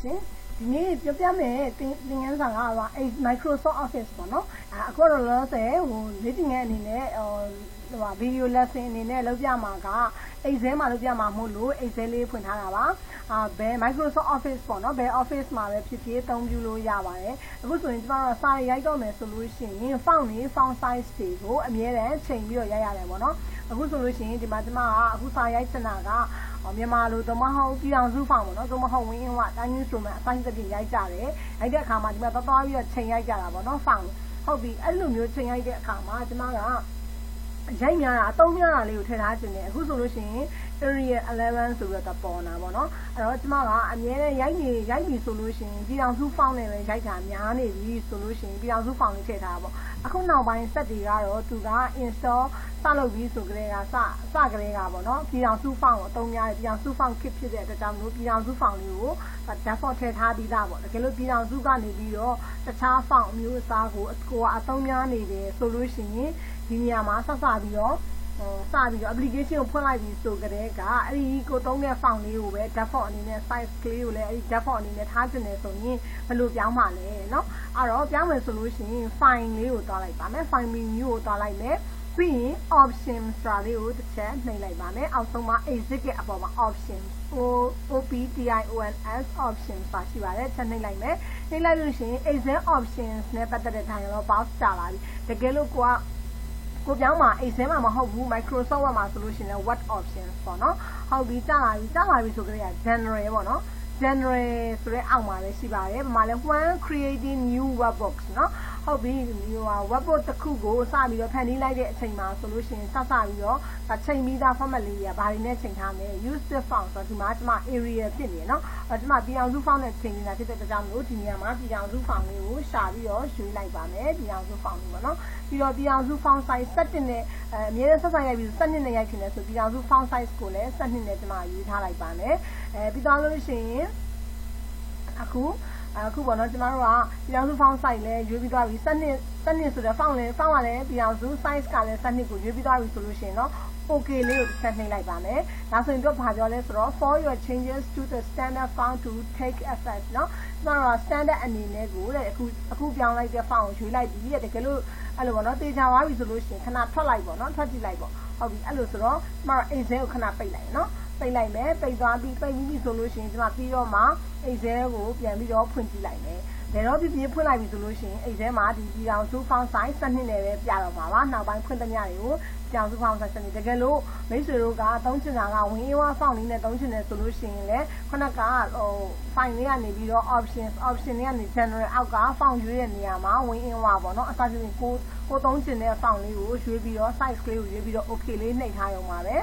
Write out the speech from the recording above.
ရှင်ဒီနေ့ပြောပြမယ်သင်ခန်းစာကတော့ Microsoft Office ပေါ့နော်အခုတော့လောဆယ်ဟိုလေ့ကျင့်ခန်းအနေနဲ့ဗီဒီယို lesson အနေနဲ့လုပ်ပြမှာက Excel မှာလုပ်ပြမှာမို့လို့ Excel လေးဖွင့်ထားတာပါဘယ် Microsoft Office ပေါ့နော်ဘယ် Office မှာပဲဖြစ်ဖြစ်အသုံးပြုလို့ရပါတယ်အခုဆိုရင်ကျွန်တော်တို့စာရိုက်တော့မယ်ဆိုလို့ရှိရင် font size တွေကိုအမြဲတမ်းချိန်ပြီးတော့ရိုက်ရတယ်ပေါ့နော်အခုဆိုလို့ရှိရင်ဒီမှာကျွန်မကအခုစာရိုက်ချင်တာကမြန်မာလိုသမဟုတ်ပြည်အောင်စုဖောင်ပေါ့နော်သမဟုတ်ဝင်းဝတိုင်းင်းဆိုမှအပိုင်းတစ်ပြင်ရိုက်ကြတယ်အဲ့တဲ့အခါမှာဒီမှာသွားပြီးတော့ချိန်ရိုက်ကြတာပေါ့နော်ဖောင်ဟုတ်ပြီအဲ့လိုမျိုးချိန်ရိုက်တဲ့အခါမှာကျွန်မကရိုက်များတာအသုံးများတာလေးကိုထည့်ထားခြင်းနဲ့အခုဆိုလို့ရှိရင် area 11ဆိုပြီးတော့ပေါ်လာပေါ့နော်အဲ့တော့ကျွန်မကအမြဲတမ်းရိုက်ပြီဆိုလို့ရှိရင်ပြည်အောင်စုဖောင်နဲ့ပဲရိုက်တာများနေပြီဆိုလို့ရှိရင်ပြည်အောင်စုဖောင်လေးထည့်ထားပါပေါ့အခုနောက်ပိုင်း set တွေကတော့သူက install စလုပ်ပြီးဆိုကြတဲ့ကစကြတဲ့ကပေါ့နော်ပြည်အောင်စုဖောင်ကိုအသုံးများတယ်ပြည်အောင်စုဖောင် kit ဖြစ်တဲ့အတွက်ကြောင့်လို့ပြည်အောင်စုဖောင်လေးကို default ထည့်ထားပြီးသားပေါ့တကယ်လို့ပြည်အောင်စုကနေပြီးတော့တခြားဖောင်အမျိုးအစားကိုအသုံးများနေတယ်ဆိုလို့ရှိရင်ဒီနေရာမှာဆက်ပြီးတော့application ကိုဖွင့်လိုက်ပြီးဆိုကြတဲ့ကအဲ့ဒီကိုသုံးတဲ့ font လေးကိုပဲ default အနေနဲ့ size ကလေးကိုလည်းအဲ့ဒီ default အနေနဲ့ထားတင်တယ်ဆိုရင်ဘယ်လိုပြောင်းမှာလဲเนาะအဲ့တော့ပြောင်းမယ်ဆိုလို့ရှိရင် file လေးကိုတွားလိုက်ပါမယ် file menu ကိုတွားလိုက်မယ်ပြီးရင် options ဆိုတာလေးကိုတစ်ချက်နှိပ်လိုက်ပါမယ်အောက်ဆုံးမှာ exit ရဲ့အပေါ်မှာ options options options ပါရှိပါတယ်ချက်နှိပ်လိုက်မယ်နှိပ်လိုက်လို့ရှိရင် exit options နဲ့ပတ်သက်တဲ့ dialog box ကြာလာပြီတကယ်လို့ကိုပြောင်းမှာ Excel မှာမဟုတ်ဘူး Microsoft မှာဆိုလို့ရှိရင် Word options ပေါ့နော်ဟုတ်ပြီကြာလာပြီဆိုကြတဲ့ General ပေါ့နော် General ဆိုတဲ့အောက်မှာလည်းရှိပါတယ်။ဘာမှလဲ when creating new webbox เนาะဟုတ်ပြီဒီဟို webbox တစ်ခုကိုစပြီးတော့ဖန်တီးလိုက်တဲ့အချိန်မှာဆိုလို့ရှိရင်စပြီးတော့ချိန်ပြီးသား format လေးတွေကဘာတွေနဲ့ချိန်ထားမလဲ use the font ဆိုတော့ဒီမှာကျွန်မ area ဖြစ်နေเนาะကျွန်မပြည်အောင်စု font နဲ့ချိန်နေတာဖြစ်တဲ့ကြောင့်လို့ဒီနေရာမှာပြည်အောင်စု font လေးကိုရှာပြီးတော့ရွှေ့လိုက်ပါမယ်ပြည်အောင်စု font လေးပေါ့နော်ပြီးတော့ပြည်အောင်စု font size 17နဲ့အမြဲတမ်းဆက်ရိုက်ပြီး17နဲ့ရိုက်ချင်တယ်ဆိုပြည်အောင်စု font size ကိုလည်း17နဲ့ကျွန်မရွေးထားလိုက်ပါမယ်ပြီးတော့လို့ရှိရင်အခုပေါ့နော်ကျွန်တော်တို့ကပြည်အောင်စု font size လဲရွေးပြီးသွားပြီစနစ်ဆိုတဲ့ font ကလည်းပြည်အောင်စု size ကလည်းစနစ်ကိုရွေးပြီးသွားပြီဆိုလို့ရှိရင်เนาะ okay လေးကိုဆက်နှိပ်လိုက်ပါမယ်ဒါဆိုရင်တော့ဘာပြောလဲဆိုတော့ for your changes to the standard font to take effect เนาะကျွန်တော်တို့ standard အနေနဲ့ကိုတဲ့အခုပြောင်းလိုက်တဲ့ font ကိုရွေးလိုက်ပြီးတကယ်လို့အဲ့လိုပေါ့နော်တေချာသွားပြီဆိုလို့ရှိရင်ခဏထွက်လိုက်ပေါ့နော်ထွက်ကြည့်လိုက်ပေါ့ဟုတ်ပြီအဲ့လိုဆိုတော့ကျွန်တော် Excel ကိုခဏပိတ်လိုက်เนาะပိတ်လိုက်မယ်ပိတ်သွားပြီးဆိုလို့ရှိရင်ကျွန်မပြီးတော့မှ Excel ကိုပြန်ပြီးတော့ဖွင့်ကြည့်လိုက်မယ်ဒါတော့ပြဖွင့်လိုက်ပြီဆိုလို့ရှိရင် Excel မှာဒီပြည်အောင်စု font size 12နဲ့ပဲပြတော့မှာပါနောက်ပိုင်းဖွင့်သမျှတွေကိုပြည်အောင်စု font size 12တကယ်လို့မိတ်ဆွေတို့ကသုံးချင်တာကဝင်အင်းဝ font လေးနဲ့သုံးချင်တယ်ဆိုလို့ရှိရင်လည်းခုနကfile လေးကနေပြီးတော့ option လေးကနေ general အောက်က font ရွေးတဲ့နေရာမှာဝင်အင်းဝပေါ့နော်အစားချင်းကိုသုံးချင်တဲ့ font လေးကိုရွေးပြီးတော့ size လေးကိုရွေးပြီးတော့ okay လေးနှိပ်ထားရုံပါပဲ